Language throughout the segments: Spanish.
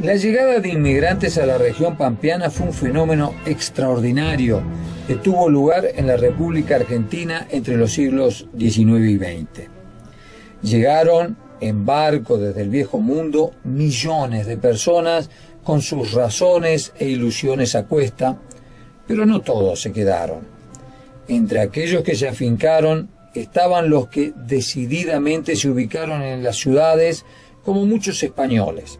La llegada de inmigrantes a la región pampeana fue un fenómeno extraordinario que tuvo lugar en la República Argentina entre los siglos XIX y XX. Llegaron en barco desde el viejo mundo millones de personas con sus razones e ilusiones a cuesta, pero no todos se quedaron. Entre aquellos que se afincaron estaban los que decididamente se ubicaron en las ciudades, como muchos españoles.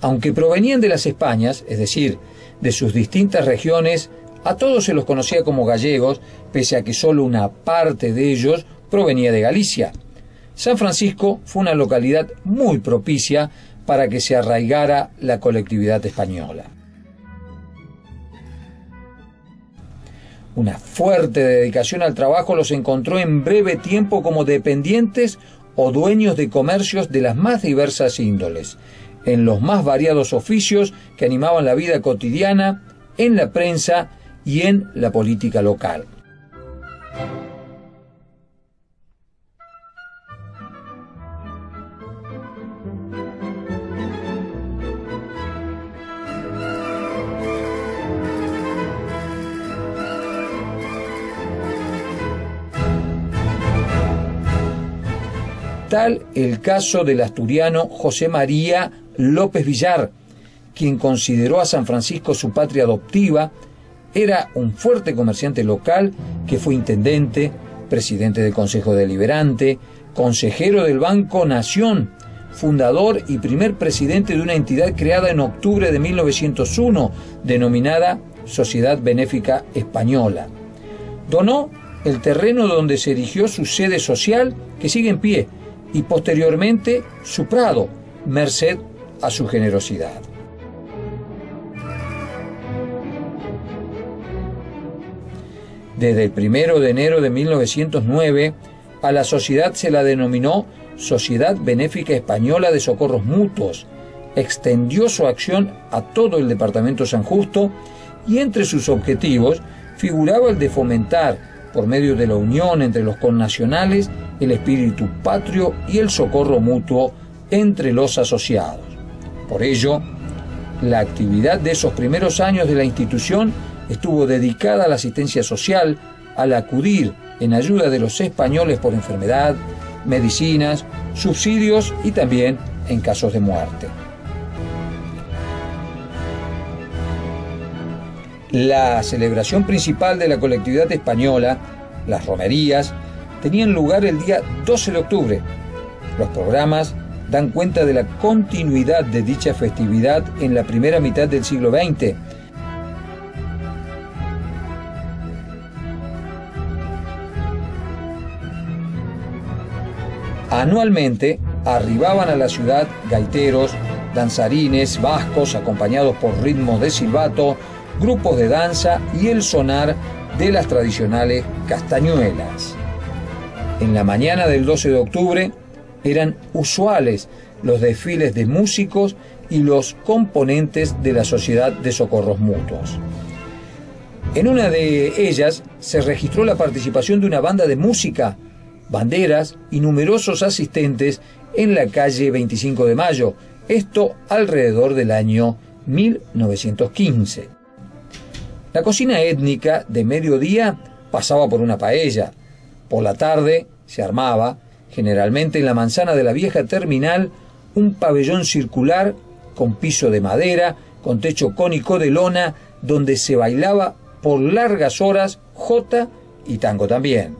Aunque provenían de las Españas, es decir, de sus distintas regiones, a todos se los conocía como gallegos, pese a que solo una parte de ellos provenía de Galicia. San Francisco fue una localidad muy propicia para que se arraigara la colectividad española. Una fuerte dedicación al trabajo los encontró en breve tiempo como dependientes o dueños de comercios de las más diversas índoles, en los más variados oficios que animaban la vida cotidiana, en la prensa y en la política local. Tal el caso del asturiano José María López Villar, quien consideró a San Francisco su patria adoptiva. Era un fuerte comerciante local que fue intendente, presidente del Consejo Deliberante, consejero del Banco Nación, fundador y primer presidente de una entidad creada en octubre de 1901, denominada Sociedad Benéfica Española. Donó el terreno donde se erigió su sede social, que sigue en pie, y posteriormente su prado, merced a su generosidad. Desde el 1 de enero de 1909, a la sociedad se la denominó Sociedad Benéfica Española de Socorros Mutuos. Extendió su acción a todo el departamento San Justo y entre sus objetivos figuraba el de fomentar, por medio de la unión entre los connacionales, el espíritu patrio y el socorro mutuo entre los asociados. Por ello, la actividad de esos primeros años de la institución estuvo dedicada a la asistencia social, al acudir en ayuda de los españoles por enfermedad, medicinas, subsidios y también en casos de muerte. La celebración principal de la colectividad española, las romerías, tenían lugar el día 12 de octubre. Los programas dan cuenta de la continuidad de dicha festividad en la primera mitad del siglo XX. Anualmente arribaban a la ciudad gaiteros, danzarines vascos acompañados por ritmos de silbato, grupos de danza y el sonar de las tradicionales castañuelas. En la mañana del 12 de octubre eran usuales los desfiles de músicos y los componentes de la Sociedad de Socorros Mutuos. En una de ellas se registró la participación de una banda de música, banderas y numerosos asistentes en la calle 25 de Mayo, esto alrededor del año 1915. La cocina étnica de mediodía pasaba por una paella. Por la tarde se armaba, generalmente en la manzana de la vieja terminal, un pabellón circular con piso de madera, con techo cónico de lona, donde se bailaba por largas horas jota y tango también.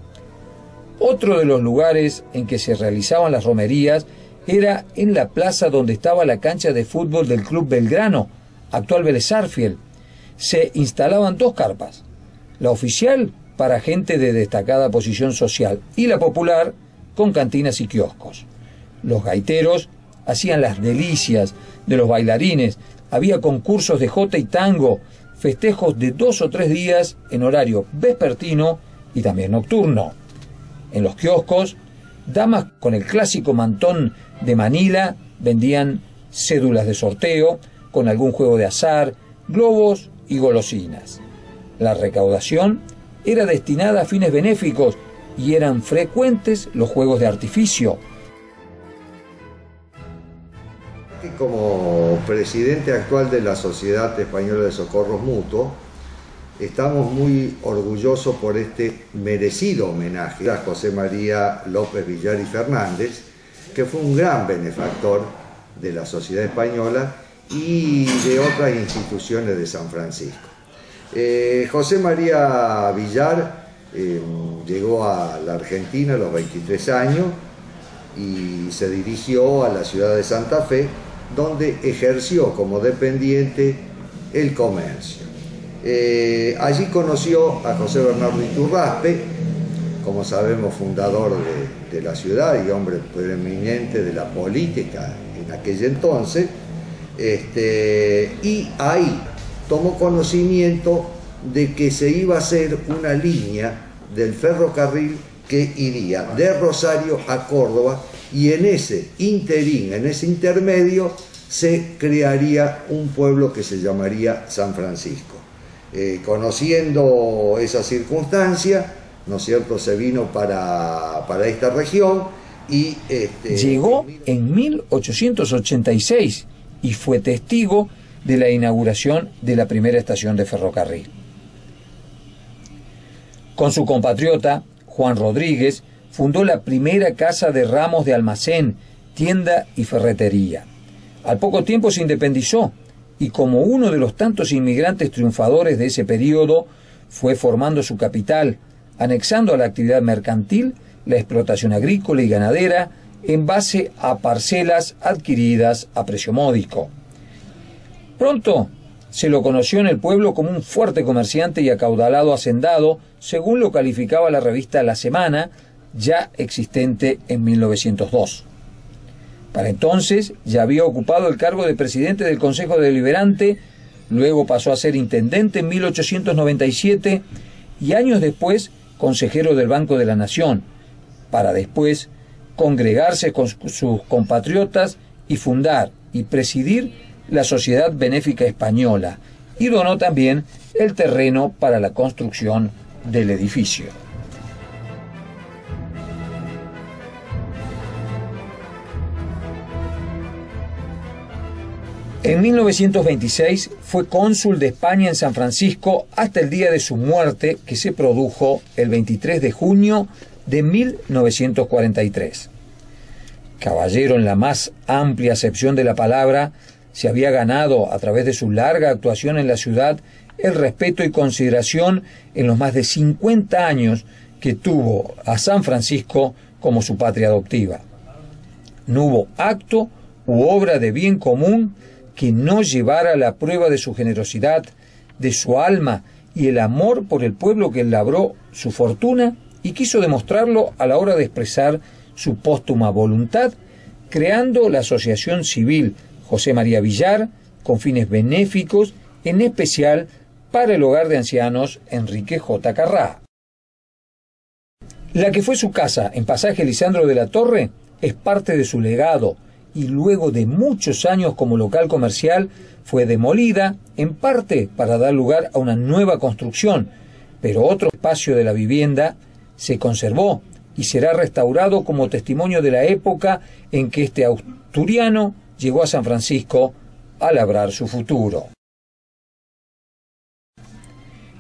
Otro de los lugares en que se realizaban las romerías era en la plaza donde estaba la cancha de fútbol del Club Belgrano, actual Vélez Sarsfield. Se instalaban dos carpas, la oficial para gente de destacada posición social y la popular con cantinas y kioscos. Los gaiteros hacían las delicias de los bailarines, había concursos de jota y tango, festejos de 2 o 3 días en horario vespertino y también nocturno. En los kioscos, damas con el clásico mantón de Manila vendían cédulas de sorteo con algún juego de azar, globos y golosinas. La recaudación era destinada a fines benéficos y eran frecuentes los juegos de artificio. Como presidente actual de la Sociedad Española de Socorros Mutuos, estamos muy orgullosos por este merecido homenaje a José María López Villar y Fernández, que fue un gran benefactor de la sociedad española y de otras instituciones de San Francisco. José María Villar llegó a la Argentina a los 23 años y se dirigió a la ciudad de Santa Fe, donde ejerció como dependiente el comercio. Allí conoció a José Bernardo Iturraspe, como sabemos fundador de la ciudad y hombre preeminente de la política en aquel entonces, y ahí tomó conocimiento de que se iba a hacer una línea del ferrocarril que iría de Rosario a Córdoba, y en ese interín, en ese intermedio, se crearía un pueblo que se llamaría San Francisco. Conociendo esa circunstancia, ¿no es cierto?, se vino para esta región y... Llegó en 1886 y fue testigo de la inauguración de la primera estación de ferrocarril. Con su compatriota, Juan Rodríguez, fundó la primera casa de ramos de almacén, tienda y ferretería. Al poco tiempo se independizó y, como uno de los tantos inmigrantes triunfadores de ese periodo, fue formando su capital, anexando a la actividad mercantil la explotación agrícola y ganadera en base a parcelas adquiridas a precio módico. Pronto se lo conoció en el pueblo como un fuerte comerciante y acaudalado hacendado, según lo calificaba la revista La Semana, ya existente en 1902. Para entonces ya había ocupado el cargo de presidente del Consejo Deliberante, luego pasó a ser intendente en 1897 y años después consejero del Banco de la Nación, para después congregarse con sus compatriotas y fundar y presidir la Sociedad Benéfica Española, y donó también el terreno para la construcción del edificio. En 1926 fue cónsul de España en San Francisco hasta el día de su muerte, que se produjo el 23 de junio de 1943. Caballero en la más amplia acepción de la palabra, se había ganado, a través de su larga actuación en la ciudad, el respeto y consideración en los más de 50 años que tuvo a San Francisco como su patria adoptiva. No hubo acto u obra de bien común que no llevara la prueba de su generosidad, de su alma y el amor por el pueblo que labró su fortuna, y quiso demostrarlo a la hora de expresar su póstuma voluntad, creando la Asociación Civil José María Villar, con fines benéficos, en especial para el hogar de ancianos Enrique J. Carrá. La que fue su casa en Pasaje Lisandro de la Torre es parte de su legado, y luego de muchos años como local comercial fue demolida, en parte para dar lugar a una nueva construcción, pero otro espacio de la vivienda se conservó y será restaurado como testimonio de la época en que este asturiano llegó a San Francisco a labrar su futuro.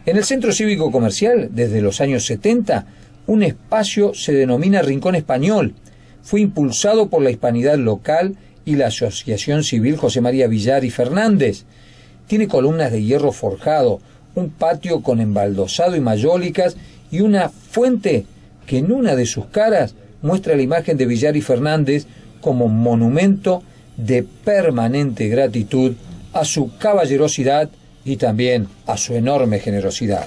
En el Centro Cívico Comercial, desde los años 70, un espacio se denomina Rincón Español. Fue impulsado por la hispanidad local y la Asociación Civil José María Villar y Fernández. Tiene columnas de hierro forjado, un patio con embaldosado y mayólicas y una fuente que en una de sus caras muestra la imagen de Villar y Fernández como monumento de permanente gratitud a su caballerosidad y también a su enorme generosidad.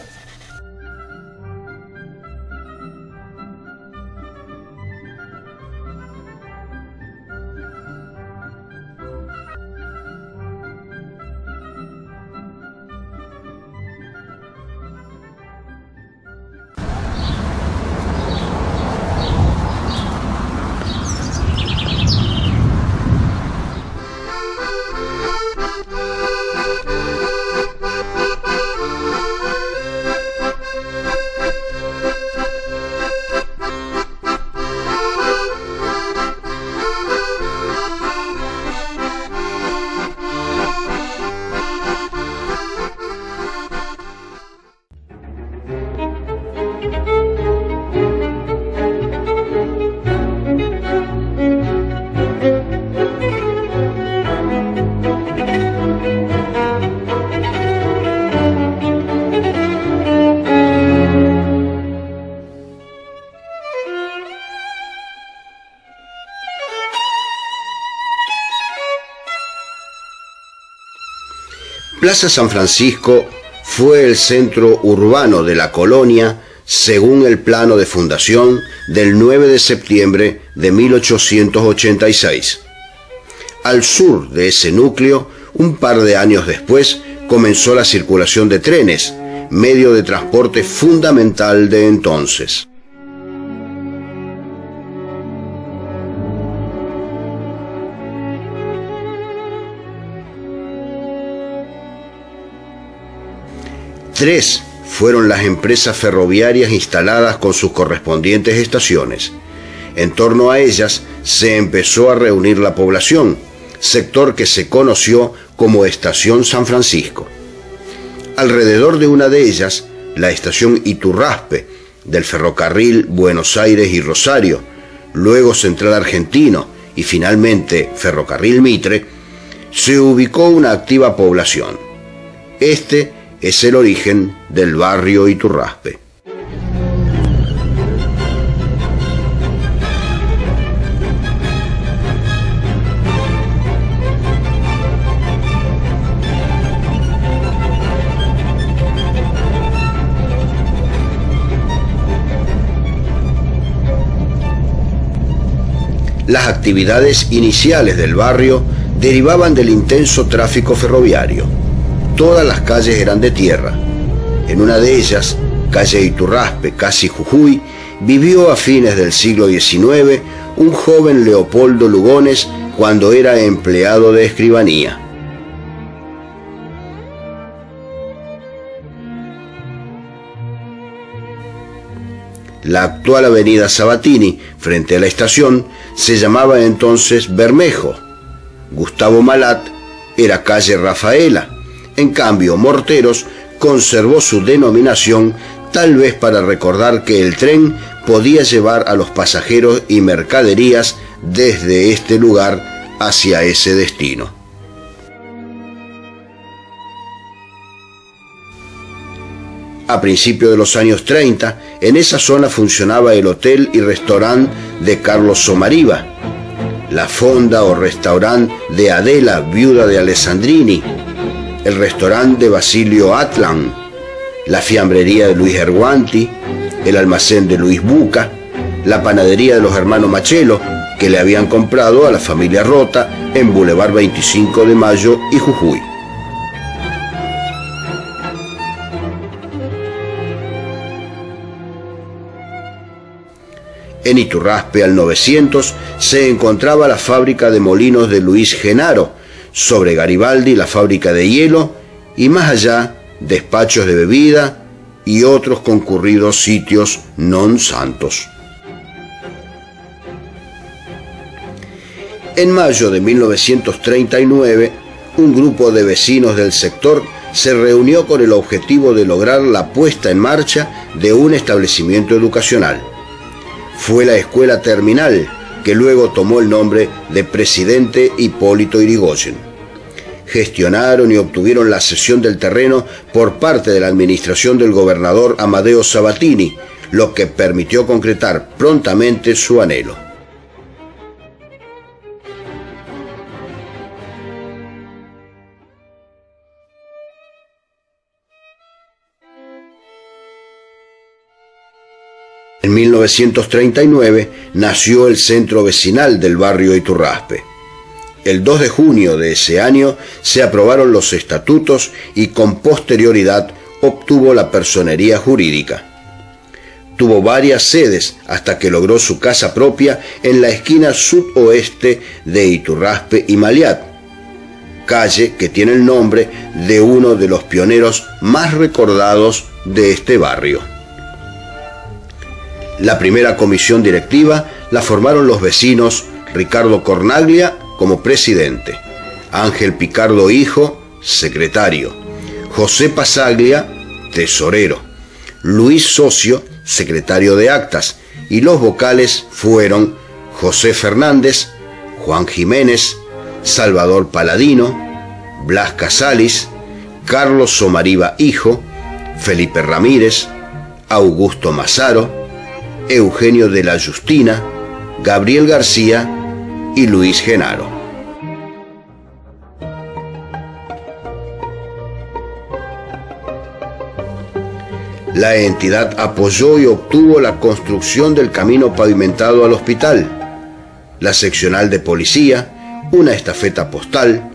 Plaza San Francisco fue el centro urbano de la colonia según el plano de fundación del 9 de septiembre de 1886. Al sur de ese núcleo, un par de años después, comenzó la circulación de trenes, medio de transporte fundamental de entonces. Tres fueron las empresas ferroviarias instaladas con sus correspondientes estaciones. En torno a ellas se empezó a reunir la población, sector que se conoció como Estación San Francisco. Alrededor de una de ellas, la estación Iturraspe, del ferrocarril Buenos Aires y Rosario, luego Central Argentino y finalmente Ferrocarril Mitre, se ubicó una activa población. Este es el origen del barrio Iturraspe. Las actividades iniciales del barrio derivaban del intenso tráfico ferroviario. Todas las calles eran de tierra. En una de ellas, calle Iturraspe, casi Jujuy, vivió a fines del siglo XIX un joven Leopoldo Lugones cuando era empleado de escribanía. La actual avenida Sabatini, frente a la estación, se llamaba entonces Bermejo. Gustavo Malat era calle Rafaela. En cambio, Morteros conservó su denominación, tal vez para recordar que el tren podía llevar a los pasajeros y mercaderías desde este lugar hacia ese destino. A principios de los años 30, en esa zona funcionaba el hotel y restaurante de Carlos Somariva, la fonda o restaurante de Adela, viuda de Alessandrini, el restaurante de Basilio Atlan, la fiambrería de Luis Erguanti, el almacén de Luis Buca, la panadería de los hermanos Machelo, que le habían comprado a la familia Rota en Boulevard 25 de Mayo y Jujuy. En Iturraspe al 900 se encontraba la fábrica de molinos de Luis Genaro, sobre Garibaldi la fábrica de hielo y más allá despachos de bebida y otros concurridos sitios non santos. En mayo de 1939, un grupo de vecinos del sector se reunió con el objetivo de lograr la puesta en marcha de un establecimiento educacional. Fue la Escuela Terminal, que luego tomó el nombre de Presidente Hipólito Yrigoyen. Gestionaron y obtuvieron la cesión del terreno por parte de la administración del gobernador Amadeo Sabatini, lo que permitió concretar prontamente su anhelo. En 1939 nació el centro vecinal del barrio Iturraspe. El 2 de junio de ese año se aprobaron los estatutos y con posterioridad obtuvo la personería jurídica. Tuvo varias sedes hasta que logró su casa propia en la esquina sudoeste de Iturraspe y Maliat, calle que tiene el nombre de uno de los pioneros más recordados de este barrio. La primera comisión directiva la formaron los vecinos Ricardo Cornaglia como presidente, Ángel Picardo hijo, secretario, José Pasaglia, tesorero, Luis Socio, secretario de actas, y los vocales fueron José Fernández, Juan Jiménez, Salvador Paladino, Blas Casalis, Carlos Somariva hijo, Felipe Ramírez, Augusto Mazaro, Eugenio de la Justina, Gabriel García y Luis Genaro. la entidad apoyó y obtuvo la construcción del camino pavimentado al hospital, la seccional de policía, una estafeta postal.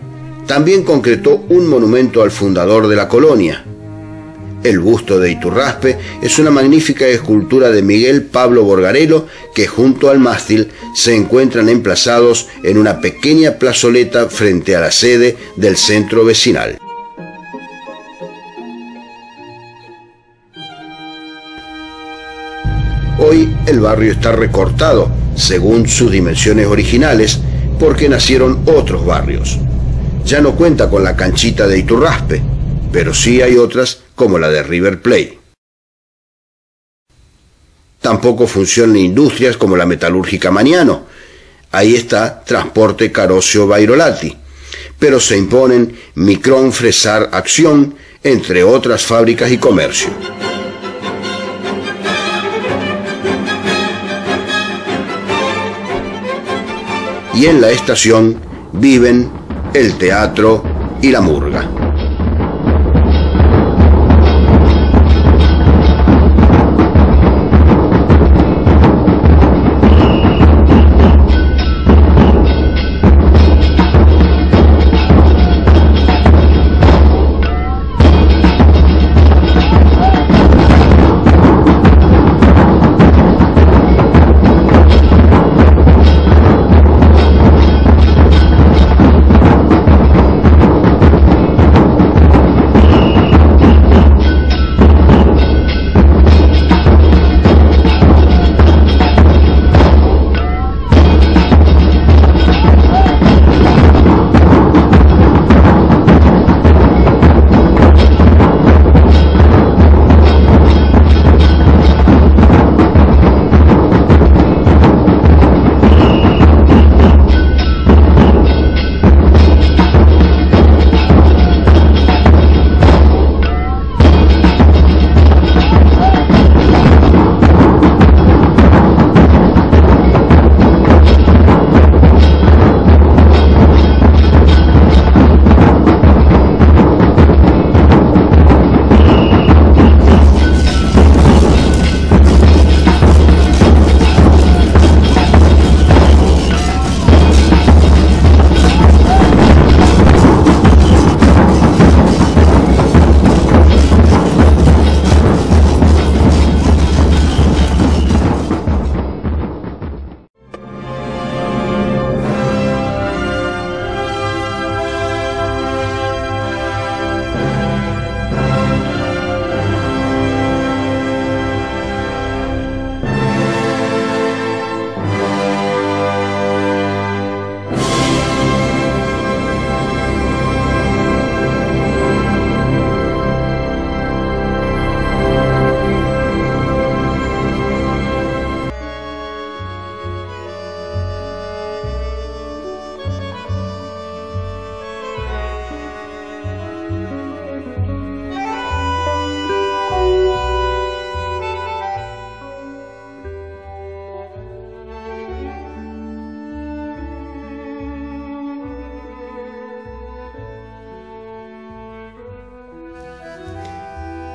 También concretó un monumento al fundador de la colonia. El busto de Iturraspe es una magnífica escultura de Miguel Pablo Borgarelo que junto al mástil se encuentran emplazados en una pequeña plazoleta frente a la sede del centro vecinal. Hoy el barrio está recortado, según sus dimensiones originales, porque nacieron otros barrios. Ya no cuenta con la canchita de Iturraspe, pero sí hay otras como la de River Plate. Tampoco funcionan industrias como la metalúrgica Mañano. Ahí está Transporte Carosio Bairolati. Pero se imponen Micrón Fresar Acción, entre otras fábricas y comercio. Y en la estación viven el teatro y la murga.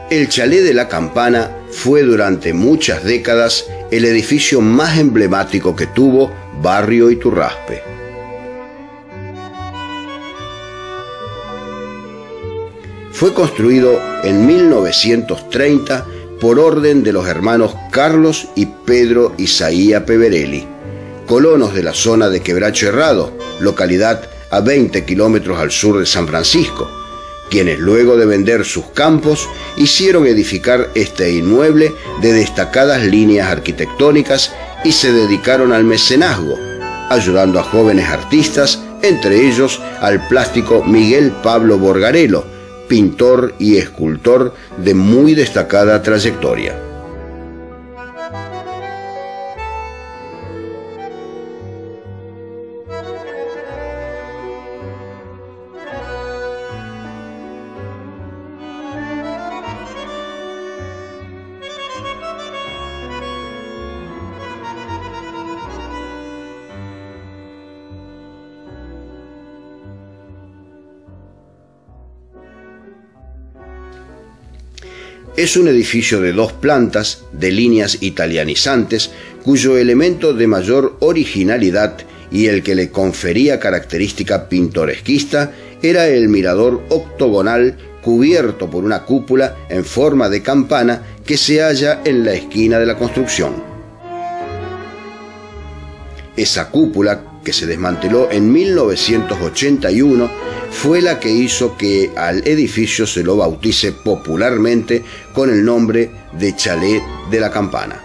El Chalet de la Campana fue durante muchas décadas el edificio más emblemático que tuvo Barrio Iturraspe. Fue construido en 1930 por orden de los hermanos Carlos y Pedro Isaía Peverelli, colonos de la zona de Quebracho Herrado, localidad a 20 kilómetros al sur de San Francisco, quienes luego de vender sus campos hicieron edificar este inmueble de destacadas líneas arquitectónicas y se dedicaron al mecenazgo, ayudando a jóvenes artistas, entre ellos al plástico Miguel Pablo Borgarelo, pintor y escultor de muy destacada trayectoria. Es un edificio de 2 plantas, de líneas italianizantes, cuyo elemento de mayor originalidad y el que le confería característica pintoresquista era el mirador octogonal cubierto por una cúpula en forma de campana que se halla en la esquina de la construcción. Esa cúpula, que se desmanteló en 1981, fue la que hizo que al edificio se lo bautice popularmente con el nombre de Chalet de la Campana.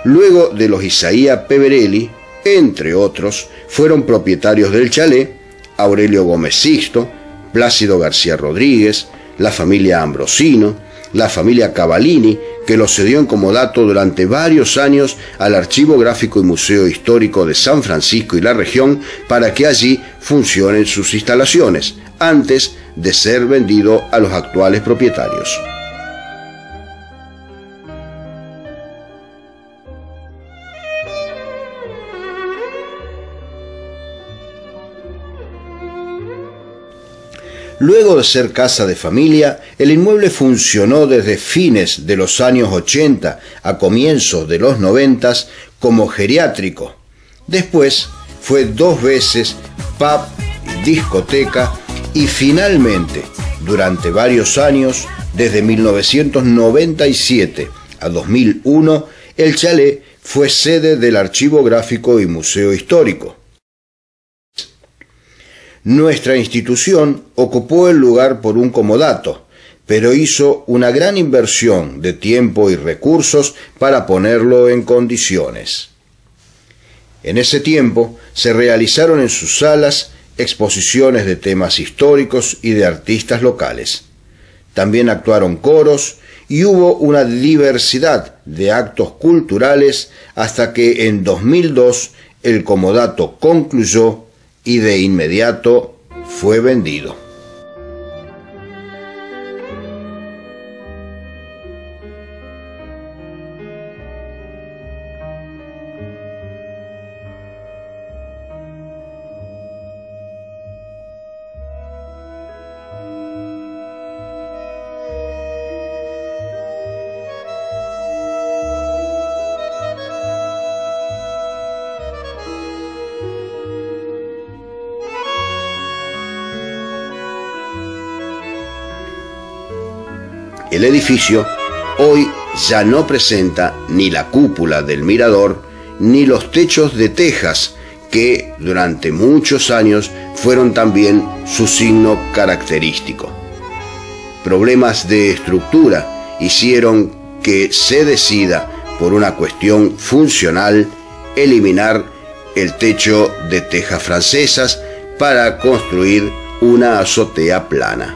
Luego de los Isaía Peverelli, entre otros, fueron propietarios del chalet Aurelio Gómez Sixto, Plácido García Rodríguez, la familia Ambrosino, la familia Cavallini, que lo cedió en comodato durante varios años al Archivo Gráfico y Museo Histórico de San Francisco y la región para que allí funcionen sus instalaciones, antes de ser vendido a los actuales propietarios. Luego de ser casa de familia, el inmueble funcionó desde fines de los años 80 a comienzos de los 90 como geriátrico. Después fue 2 veces pub, discoteca y finalmente, durante varios años, desde 1997 a 2001, el chalet fue sede del Archivo Gráfico y Museo Histórico. Nuestra institución ocupó el lugar por un comodato, pero hizo una gran inversión de tiempo y recursos para ponerlo en condiciones. En ese tiempo se realizaron en sus salas exposiciones de temas históricos y de artistas locales. También actuaron coros y hubo una diversidad de actos culturales hasta que en 2002 el comodato concluyó y de inmediato fue vendido. El edificio hoy ya no presenta ni la cúpula del mirador ni los techos de tejas que durante muchos años fueron también su signo característico. Problemas de estructura hicieron que se decida, por una cuestión funcional, eliminar el techo de tejas francesas para construir una azotea plana.